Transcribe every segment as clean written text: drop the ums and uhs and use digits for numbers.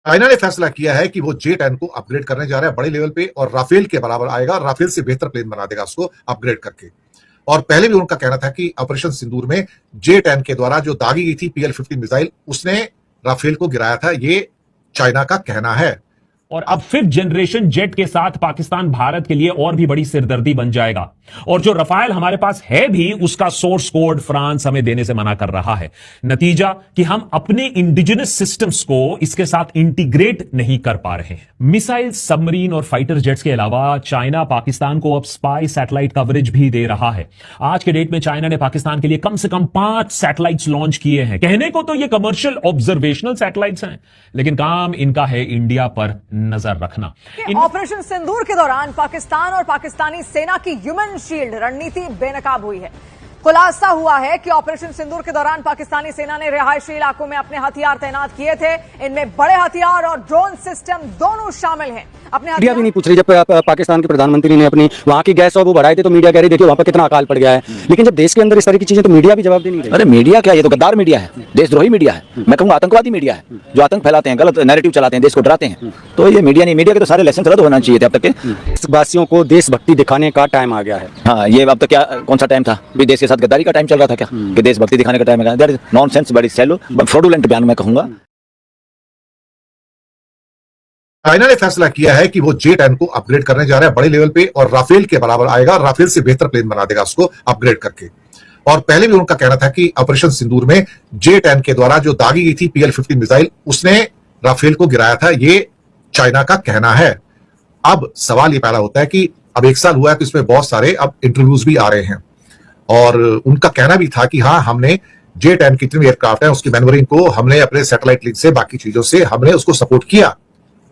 China ने फैसला किया है कि वो J-10 को अपग्रेड करने जा रहा है बड़े लेवल पे और राफेल के बराबर आएगा। राफेल से बेहतर प्लेन बना देगा उसको अपग्रेड करके। और पहले भी उनका कहना था कि ऑपरेशन सिंदूर में J-10 के द्वारा जो दागी गई थी PL-50 मिसाइल, उसने राफेल को गिराया था। ये चाइना का कहना है। और अब फिफ्थ जनरेशन जेट के साथ पाकिस्तान भारत के लिए और भी बड़ी सिरदर्दी बन जाएगा। और जो रफाल हमारे पास है भी, उसका सोर्स कोड फ्रांस हमें देने से मना कर रहा है। नतीजा कि हम अपने इंडिजिनस सिस्टम्स को इसके साथ इंटीग्रेट नहीं कर पा रहे हैं। मिसाइल, सबमरीन और फाइटर जेट्स के अलावा चाइना पाकिस्तान को अब स्पाई सैटेलाइट कवरेज भी दे रहा है। आज के डेट में चाइना ने पाकिस्तान के लिए कम से कम 5 सैटेलाइट्स लॉन्च किए हैं। कहने को तो ये कमर्शियल ऑब्जर्वेशनल सैटेलाइट्स हैं, लेकिन काम इनका है इंडिया पर नजर रखना। ऑपरेशन सिंदूर के दौरान पाकिस्तान और पाकिस्तानी सेना की ह्यूमन शील्ड रणनीति बेनकाब हुई है। खुलासा हुआ है कि ऑपरेशन सिंदूर के दौरान पाकिस्तानी सेना ने रिहायशी इलाकों में अपने हथियार तैनात किए थे। इनमें बड़े हथियार और ड्रोन सिस्टम दोनों शामिल हैं। अपने मीडिया भी नहीं पूछ रही। जब पाकिस्तान के प्रधानमंत्री ने अपनी वहां की गैस और वो बढ़ाए थे तो मीडिया कह रही देखिए वहां पर कितना अकाल पड़ गया है। लेकिन जब देश के अंदर इस तरह की चीजें, तो मीडिया भी जवाब दे नहीं रही। अरे मीडिया क्या, ये तो गद्दार मीडिया है, देशद्रोही मीडिया है, मैं कहूँगा आतंकवादी मीडिया है, जो आतंक फैलाते हैं, गलत नैरेटिव चलाते हैं, देश को डराते हैं। तो ये मीडिया नहीं, मीडिया के तो सारे लेसन रद्द होना चाहिए थे अब तक के। देशवासियों को देशभक्ति दिखाने का टाइम आ गया है। हाँ, ये अब तक क्या कौन सा टाइम था? भी देश के साथ गद्दारी का टाइम चल रहा था क्या कि देशभक्ति दिखाने का टाइम है? नॉनसेंस, बड़ी सैलो, फ्रॉडुलेंट बयान मैं कहूँगा। चाइना ने फैसला किया है कि वो J-10 को अपग्रेड करने जा रहा है बड़े लेवल पे और राफेल के बराबर आएगा। राफेल से बेहतर प्लेन बना देगा उसको अपग्रेड करके। और पहले भी उनका कहना था कि ऑपरेशन सिंदूर में J-10 के द्वारा जो दागी गई थी PL-50 मिसाइल, उसने राफेल को गिराया था। ये चाइना का कहना है। अब सवाल ये पैदा होता है कि अब 1 साल हुआ है तो इसमें बहुत सारे अब इंटरव्यूज भी आ रहे हैं और उनका कहना भी था कि हाँ, हमने J-10 की जितनी एयरक्राफ्ट है उसकी मैन्यूवरिंग को हमने अपने सैटेलाइट लिंक से, बाकी चीजों से हमने उसको सपोर्ट किया।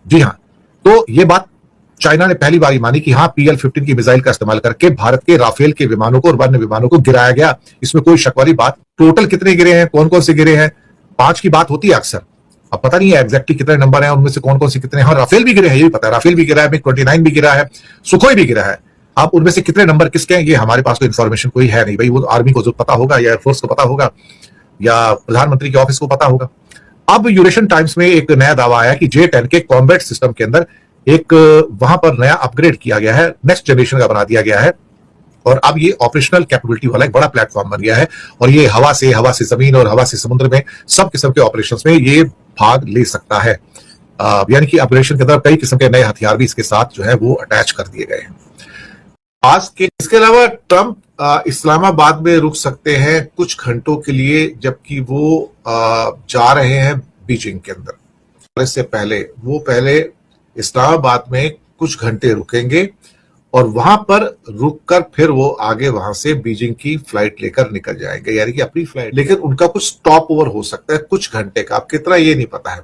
जी हाँ, तो ये बात चाइना ने पहली बार मानी कि हाँ, PL-15 की मिसाइल का इस्तेमाल करके भारत के राफेल के विमानों को और अन्य विमानों को गिराया गया। इसमें कोई शक वाली बात। टोटल कितने गिरे हैं, कौन कौन से गिरे हैं? 5 की बात होती है अक्सर। अब पता नहीं है एग्जैक्टली कितने नंबर हैं, उनमें से कौन कौन से कितने हैं। हाँ, राफेल भी गिरे हैं, ये भी पता है। राफेल भी गिरा है, MiG-29 भी गिरा है, सुखोई भी गिरा है। अब उनमें से कितने नंबर किसके हैं, ये हमारे पास कोई इन्फॉर्मेशन कोई है नहीं भाई। वो आर्मी को जो पता होगा या एयरफोर्स को पता होगा या प्रधानमंत्री के ऑफिस को पता होगा। अब यूरेशियन टाइम्स में एक नया दावा आया कि J-10 के कॉम्बैट सिस्टम के अंदर एक वहां पर नया अपग्रेड किया गया है, नेक्स्ट जनरेशन का बना दिया गया है और अब ये ऑपरेशनल कैपेबिलिटी वाला एक बड़ा प्लेटफॉर्म बन गया है और ये हवा से जमीन और हवा से समुद्र में सब किस्म के ऑपरेशंस में ये भाग ले सकता है। यानी कि अपग्रेडेशन के अंदर कई किस्म के नए हथियार भी इसके साथ जो है वो अटैच कर दिए गए हैं। आज के इसके अलावा ट्रंप इस्लामाबाद में रुक सकते हैं कुछ घंटों के लिए, जबकि वो जा रहे हैं बीजिंग के अंदर। इससे पहले वो पहले इस्लामाबाद में कुछ घंटे रुकेंगे और वहां पर रुककर फिर वो आगे वहां से बीजिंग की फ्लाइट लेकर निकल जाएंगे, यानी कि अपनी फ्लाइट। लेकिन उनका कुछ स्टॉप ओवर हो सकता है कुछ घंटे का, अब कितना ये नहीं पता है।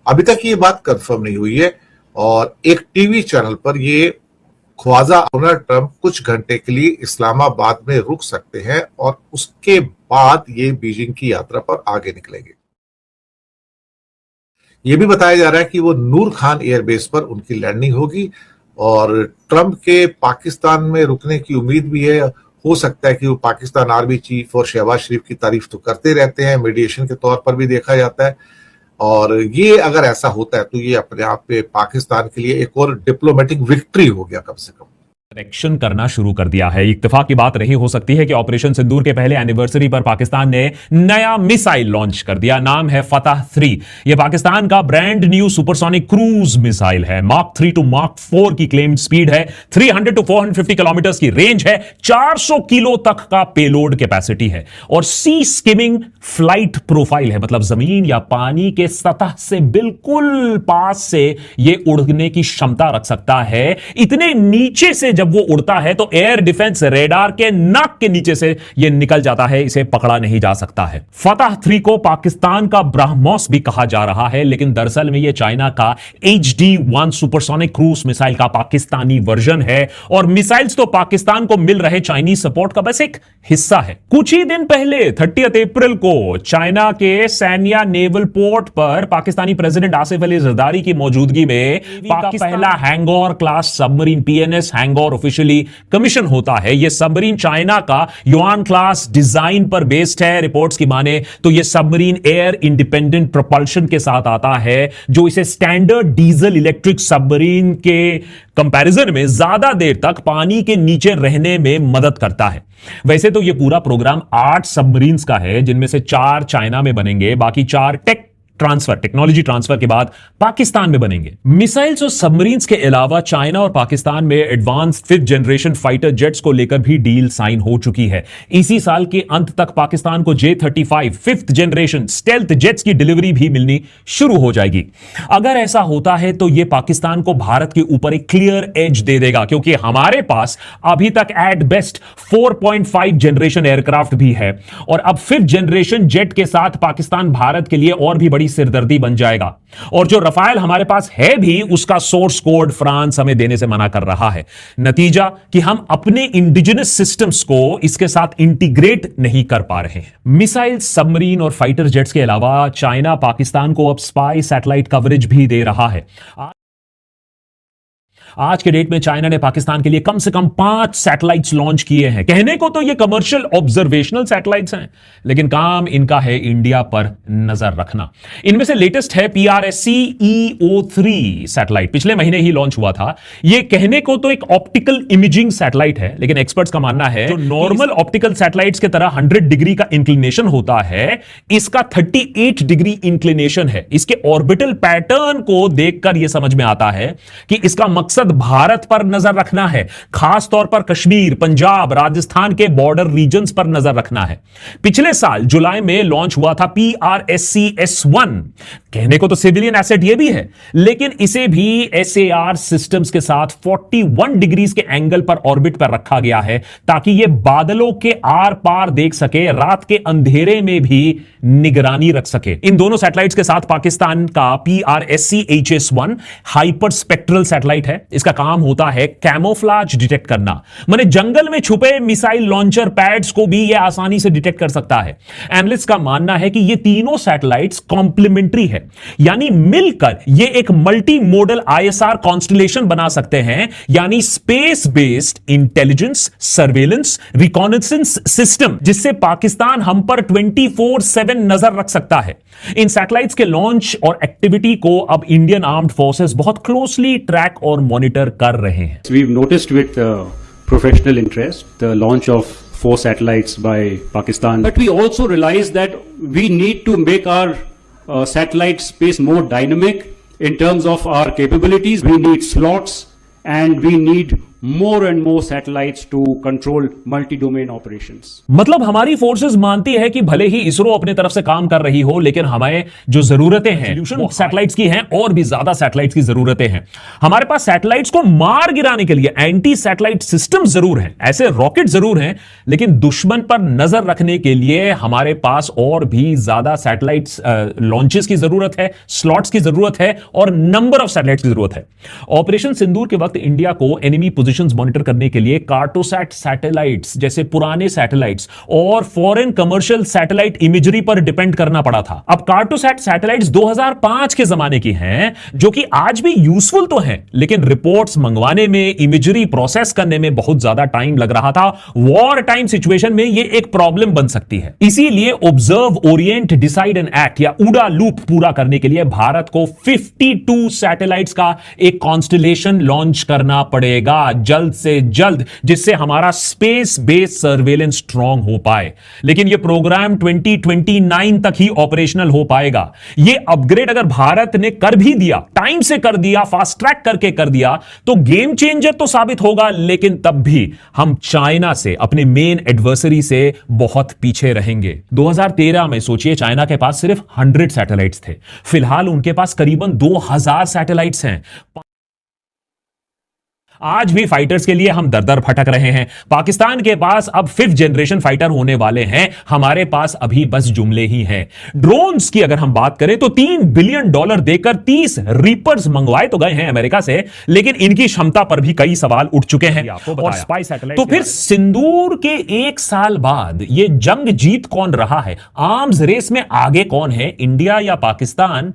अभी तक ये बात कंफर्म नहीं हुई है और एक टीवी चैनल पर ये ख्वाजा डोनाल्ड ट्रंप कुछ घंटे के लिए इस्लामाबाद में रुक सकते हैं और उसके बाद ये बीजिंग की यात्रा पर आगे निकलेंगे। ये भी बताया जा रहा है कि वो नूर खान एयरबेस पर उनकी लैंडिंग होगी और ट्रंप के पाकिस्तान में रुकने की उम्मीद भी है। हो सकता है कि वो पाकिस्तान आर्मी चीफ और शहबाज शरीफ की तारीफ तो करते रहते हैं, मीडिएशन के तौर पर भी देखा जाता है और ये अगर ऐसा होता है तो ये अपने आप पे पाकिस्तान के लिए एक और डिप्लोमेटिक विक्ट्री हो गया कम से कम। एक्शन करना शुरू कर दिया है। इत्तेफाक की बात रही हो सकती है कि ऑपरेशन सिंदूर के पहले एनिवर्सरी पर पाकिस्तान ने नया मिसाइल लॉन्च कर दिया। नाम है फतह 3। यह पाकिस्तान का brand new supersonic cruise missile है। मार्क 3 टू मार्क 4 की क्लेम्ड स्पीड है, 300 टू 450 किलोमीटर की रेंज है, 400 किलो तक का पेलोड कैपेसिटी है और सी स्किमिंग फ्लाइट प्रोफाइल है, मतलब जमीन या पानी के सतह से बिल्कुल पास से यह उड़ने की क्षमता रख सकता है। इतने नीचे से जब वो उड़ता है तो एयर डिफेंस रेडार के नाक के नीचे से यह निकल जाता है, इसे पकड़ा नहीं जा सकता है। फतह 3 को पाकिस्तान का ब्रह्मोस भी कहा जा रहा है, लेकिन दरअसल में यह चाइना का HD-1 सुपरसोनिक क्रूज मिसाइल का पाकिस्तानी वर्जन है और मिसाइल्स तो पाकिस्तान को मिल रहे चाइनीज सपोर्ट का बस एक हिस्सा है। कुछ ही दिन पहले 30 अप्रैल को चाइना के सैनिया नेवल पोर्ट पर पाकिस्तानी प्रेसिडेंट आसिफ अली जरदारी की मौजूदगी में पाकिस्तान पहला हैंगोर क्लास सबमरीन PNS हैंगोर और ऑफिशियली कमीशन होता है। यह सबमरीन चाइना का युआन क्लास डिजाइन पर बेस्ड है। रिपोर्ट्स की माने तो यह सबमरीन एयर इंडिपेंडेंट प्रोपल्शन के साथ आता है, जो इसे स्टैंडर्ड डीजल इलेक्ट्रिक सबमरीन के कंपैरिजन में ज्यादा देर तक पानी के नीचे रहने में मदद करता है। वैसे तो यह पूरा प्रोग्राम 8 सबमरीन्स का है, जिनमें से 4 चाइना में बनेंगे, बाकी 4 टेक्नोलॉजी ट्रांसफर के बाद पाकिस्तान में बनेंगे। मिसाइल्स और सबमरीन्स के अलावा चाइना और पाकिस्तान में advanced 5th generation fighter jets को लेकर भी डील साइन हो चुकी है। इसी साल के अंत तक पाकिस्तान को J-35 5th generation stealth jets की डिलीवरी भी मिलनी शुरू हो जाएगी। अगर ऐसा होता है तो यह पाकिस्तान को भारत के ऊपर एक क्लियर एज दे देगा, क्योंकि हमारे पास अभी तक एट बेस्ट 4.5 जनरेशन एयरक्राफ्ट भी है, और अब 5th जनरेशन जेट के साथ पाकिस्तान भारत के लिए और भी बड़ी सिरदर्दी बन जाएगा। और जो रफाल हमारे पास है भी, उसका सोर्स कोड फ्रांस हमें देने से मना कर रहा है। नतीजा कि हम अपने इंडिजिनस सिस्टम्स को इसके साथ इंटीग्रेट नहीं कर पा रहे हैं। मिसाइल, सबमरीन और फाइटर जेट्स के अलावा चाइना पाकिस्तान को अब स्पाई सैटेलाइट कवरेज भी दे रहा है। आज के डेट में चाइना ने पाकिस्तान के लिए कम से कम 5 सैटेलाइट्स लॉन्च किए हैं। कहने को तो ये कमर्शियल ऑब्जर्वेशनल सैटेलाइट्स हैं, लेकिन काम इनका है इंडिया पर नजर रखना। इनमें से लेटेस्ट है PRSC EO3 सैटेलाइट, पिछले महीने ही लॉन्च हुआ था। यह कहने को तो एक ऑप्टिकल इमेजिंग सैटेलाइट है, लेकिन एक्सपर्ट्स का मानना है जो नॉर्मल ऑप्टिकल सैटेलाइट्स की तरह 100 डिग्री का इंक्लिनेशन होता है, इसका 38 डिग्री इंक्लिनेशन है। इसके ऑर्बिटल पैटर्न को देखकर यह समझ में आता है कि इसका मकसद भारत पर नजर रखना है, खास तौर पर कश्मीर, पंजाब, राजस्थान के बॉर्डर रीजन्स पर नजर रखना है। पिछले साल जुलाई में लॉन्च हुआ था PRSC S1। कहने को तो सिविलियन एसेट यह भी है, लेकिन इसे भी SAR सिस्टम्स के साथ 41 डिग्रीज के एंगल पर ऑर्बिट पर रखा गया है, ताकि यह बादलों के आर पार देख सके, रात के अंधेरे में भी निगरानी रख सके। इन दोनों सैटेलाइट्स के साथ पाकिस्तान का PRSC HS1 hyper spectral satellite है। इसका काम होता है कैमोफ्लाज डिटेक्ट करना, माने जंगल में छुपे मिसाइल लॉन्चर पैड्स को भी यह आसानी से डिटेक्ट कर सकता है। एनालिस्ट का मानना है कि ये तीनों सैटेलाइट्स कॉम्प्लीमेंट्री है, यानी मिलकर ये एक मल्टी मोडल ISR कॉन्स्टलेशन बना सकते हैं, यानी space based intelligence, surveillance, reconnaissance system, जिससे पाकिस्तान हम पर 24/7 नजर रख सकता है। इन सैटेलाइट्स के लॉन्च और एक्टिविटी को अब इंडियन आर्म्ड फोर्सेस बहुत क्लोजली ट्रैक और मॉनिटर कर रहे हैं। We've noticed with professional interest the launch of 4 satellites by Pakistan, but we also realize that we need to make our satellite space more dynamic in terms of our capabilities. We need slots and we need more and more satellites to control multi-domain operations. मतलब हमारी forces मानती है कि भले ही इसरो अपने तरफ से काम कर रही हो, लेकिन हमें जो जरूरतें हैं वो सैटेलाइट्स की हैं, और भी ज्यादा सैटेलाइट्स की जरूरतें हैं। हमारे पास सैटेलाइट्स को मार गिराने के लिए एंटी सैटेलाइट सिस्टम जरूर हैं, ऐसे रॉकेट जरूर हैं, लेकिन दुश्मन पर नजर रखने के लिए हमारे पास और भी ज्यादा सैटेलाइट्स लॉन्चेस की जरूरत है, स्लॉट्स की जरूरत है, और नंबर ऑफ सैटेलाइट्स की जरूरत है। ऑपरेशन सिंदूर के वक्त इंडिया को एनिमी मॉनिटर करने के लिए कार्टोसैट सैटेलाइट्स जैसे पुराने सैटेलाइट्स और फॉरेन कमर्शियल सैटेलाइट इमेजरी पर डिपेंड करना पड़ा था। अब कार्टोसैट सैटेलाइट्स 2005 के जमाने की हैं, जो कि आज भी यूजफुल तो हैं, लेकिन रिपोर्ट्स मंगवाने में, इमेजरी प्रोसेस करने में बहुत ज्यादा टाइम लग रहा था। वॉर टाइम सिचुएशन में यह एक प्रॉब्लम बन सकती है। इसीलिए observe, Orient, decide and act या उड़ा लूप पूरा करने के लिए भारत को 52 सैटेलाइट्स का एक कॉन्स्टलेशन लॉन्च करना पड़ेगा जल्द से जल्द, जिससे हमारा स्पेस बेस्ड सर्वेलेंस स्ट्रांग हो पाए। लेकिन यह प्रोग्राम 2029 तक ही ऑपरेशनल हो पाएगा। यह अपग्रेड अगर भारत ने कर भी दिया, टाइम से कर दिया, फास्ट ट्रैक करके कर दिया, तो गेम चेंजर तो साबित होगा, लेकिन तब भी हम चाइना से, अपने मेन एडवर्सरी से बहुत पीछे रहेंगे। 2013 में सोचिए, चाइना के पास सिर्फ 100 सैटेलाइट्स थे, फिलहाल उनके पास करीबन 2000 सैटेलाइट्स हैं। आज भी फाइटर्स के लिए हम दर दर भटक रहे हैं। पाकिस्तान के पास अब 5th जनरेशन फाइटर होने वाले हैं, हमारे पास अभी बस जुमले ही हैं। ड्रोन्स की अगर हम बात करें तो $3 बिलियन देकर 30 रीपर्स मंगवाए तो गए हैं अमेरिका से, लेकिन इनकी क्षमता पर भी कई सवाल उठ चुके हैं। और स्पाई सैटेलाइट, तो फिर सिंदूर के 1 साल बाद यह जंग जीत कौन रहा है? आर्म्स रेस में आगे कौन है, इंडिया या पाकिस्तान?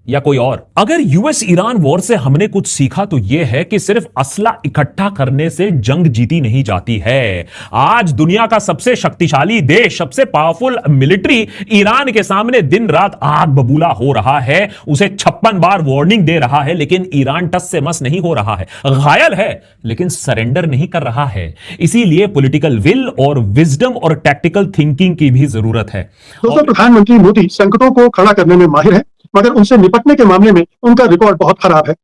या कोई और? अगर यूएस ईरान वॉर से हमने कुछ सीखा तो यह है कि सिर्फ असला इकट्ठा करने से जंग जीती नहीं जाती है। आज दुनिया का सबसे शक्तिशाली देश, सबसे पावरफुल मिलिट्री ईरान के सामने दिन रात आग बबूला हो रहा है, उसे 56 बार वार्निंग दे रहा है, लेकिन ईरान टस से मस नहीं हो रहा है। घायल है लेकिन सरेंडर नहीं कर रहा है। इसीलिए पॉलिटिकल विल और विजडम और टैक्टिकल थिंकिंग की भी जरूरत है। दोस्तों, प्रधानमंत्री मोदी संकटों को खड़ा करने में माहिर है, मगर उनसे निपटने के मामले में उनका रिकॉर्ड बहुत खराब है।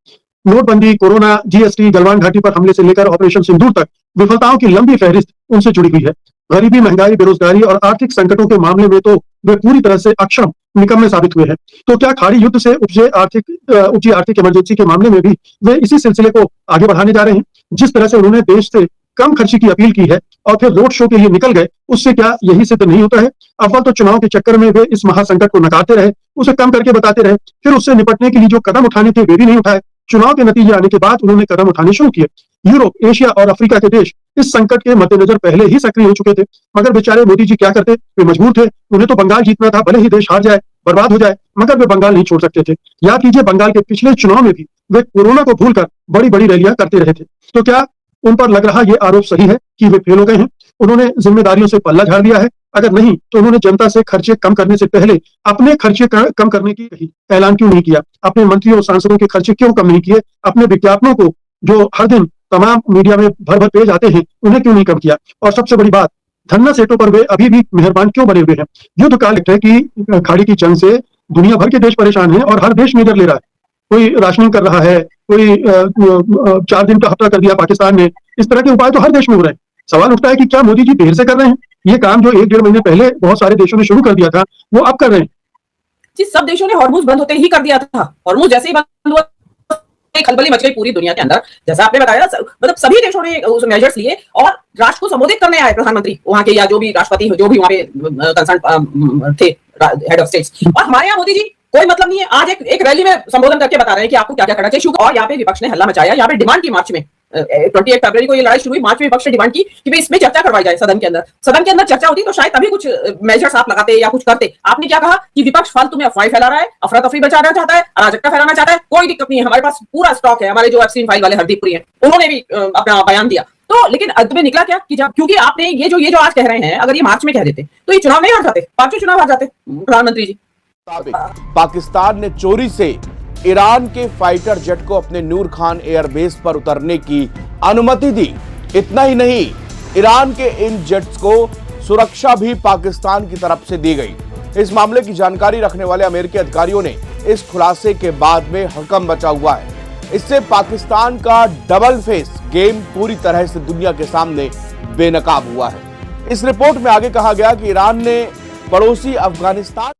नोटबंदी, कोरोना, जीएसटी, गलवान घाटी पर हमले से लेकर ऑपरेशन सिंदूर तक विफलताओं की लंबी फहरिस्त उनसे जुड़ी हुई है। गरीबी, महंगाई, बेरोजगारी और आर्थिक संकटों के मामले में तो वे पूरी तरह से अक्षम, निकम्मे साबित हुए हैं। तो क्या खाड़ी युद्ध से उपजी आर्थिक इमरजेंसी के मामले में भी वे इसी सिलसिले को आगे बढ़ाने जा रहे हैं? जिस तरह से उन्होंने देश से कम खर्ची की अपील की है और फिर रोड शो के लिए निकल गए, उससे क्या यही सिद्ध नहीं होता है? अव्वल तो चुनाव के चक्कर में वे इस महासंकट को नकारते रहे, उसे कम करके बताते रहे, फिर उससे निपटने के लिए जो कदम उठाने थे वे भी नहीं उठाए। चुनाव के नतीजे आने के बाद उन्होंने कदम उठाने शुरू किए। यूरोप, एशिया और अफ्रीका के देश इस संकट के मद्देनजर पहले ही सक्रिय हो चुके थे, मगर बेचारे मोदी जी क्या करते? वे मजबूर थे। उन्हें तो बंगाल जीतना था, भले ही देश हार जाए, बर्बाद हो जाए, मगर वे बंगाल नहीं छोड़ सकते थे। याद कीजिए, बंगाल के पिछले चुनाव में भी वे कोरोना को भूलकर बड़ी बड़ी रैलियां करते रहे थे। तो क्या उन पर लग रहा यह आरोप सही है कि वे फेल हो गए हैं? उन्होंने जिम्मेदारियों से पल्ला झाड़ दिया है? अगर नहीं तो उन्होंने जनता से खर्चे कम करने से पहले अपने खर्चे कम करने की ऐलान क्यों नहीं किया? अपने मंत्रियों और सांसदों के खर्चे क्यों कम नहीं किए? अपने विज्ञापनों को जो हर दिन तमाम मीडिया में भर भर पेज आते हैं, उन्हें क्यों नहीं कम किया? और सबसे बड़ी बात, धन्ना सेठों पर वे अभी भी मेहरबान क्यों बने हुए हैं? युद्ध काल है कि खाड़ी की जंग से दुनिया भर के देश परेशान हैं और हर देश मेजर ले रहा है। कोई राशनिंग कर रहा है, कोई 4 दिन का हफ्ता कर दिया पाकिस्तान ने। इस तरह के उपाय तो हर देश में हो रहे हैं। सवाल उठता है कि क्या मोदी जी देर से कर रहे हैं? ये काम जो 1-1.5 महीने पहले बहुत सारे देशों ने शुरू कर दिया था, वो अब कर रहे हैं। जी, सब देशों ने हॉर्मुज बंद होते ही कर दिया था। हॉर्मुज जैसे ही बंद हुआ, एक खलबली मच गई पूरी दुनिया के अंदर। जैसा आपने बताया, मतलब सभी देशों ने उस मेजर्स लिए और राष्ट्र को संबोधित करने आए प्रधानमंत्री वहां के, या जो भी राष्ट्रपति जो भी वहां पे कंसर्न थे, हेड ऑफ स्टेट्स। और हमारे यहाँ मोदी जी कोई मतलब नहीं है। आज एक रैली में संबोधन करके बता रहे हैं कि आपको क्या क्या करना चाहिए। और यहाँ पे विपक्ष ने हल्ला मचाया, यहाँ पे डिमांड की मार्च में 28 फरवरी को ये लड़ाई शुरू हुई। मार्च में विपक्ष ने डिमांड की कि भाई इसमें चर्चा करवाई जाए सदन के अंदर। सदन के अंदर चर्चा होती तो शायद तभी कुछ मेजर्स आप लगाते या कुछ करते। आपने क्या कहा कि विपक्ष फालतू में अफवाह फैला रहा है, अफरा तफरी बचाना चाहता है, अराजकता फैलाना चाहता है। कोई दिक्कत नहीं है, हमारे पास पूरा स्टॉक है। हमारे जो एफसीन फाइल वाले हरदीप पुरी हैं, उन्होंने भी अपना बयान दिया। तो लेकिन अंत में निकला क्या कि जब, क्योंकि आपने ये जो आज कह रहे हैं, अगर ये मार्च में कह देते तो ये चुनाव नहीं हार जाते, 5वें चुनाव हार जाते प्रधानमंत्री जी। पाकिस्तान ने चोरी से ईरान के फाइटर जेट को अपने नूर खान एयरबेस पर उतरने की अनुमति दी। इतना ही नहीं, ईरान के इन जेट्स को सुरक्षा भी पाकिस्तान की तरफ से दी गई। इस मामले की जानकारी रखने वाले अमेरिकी अधिकारियों ने इस खुलासे के बाद में हड़कंप मचा हुआ है। इससे पाकिस्तान का डबल फेस गेम पूरी तरह से दुनिया के सामने बेनकाब हुआ है। इस रिपोर्ट में आगे कहा गया कि ईरान ने पड़ोसी अफगानिस्तान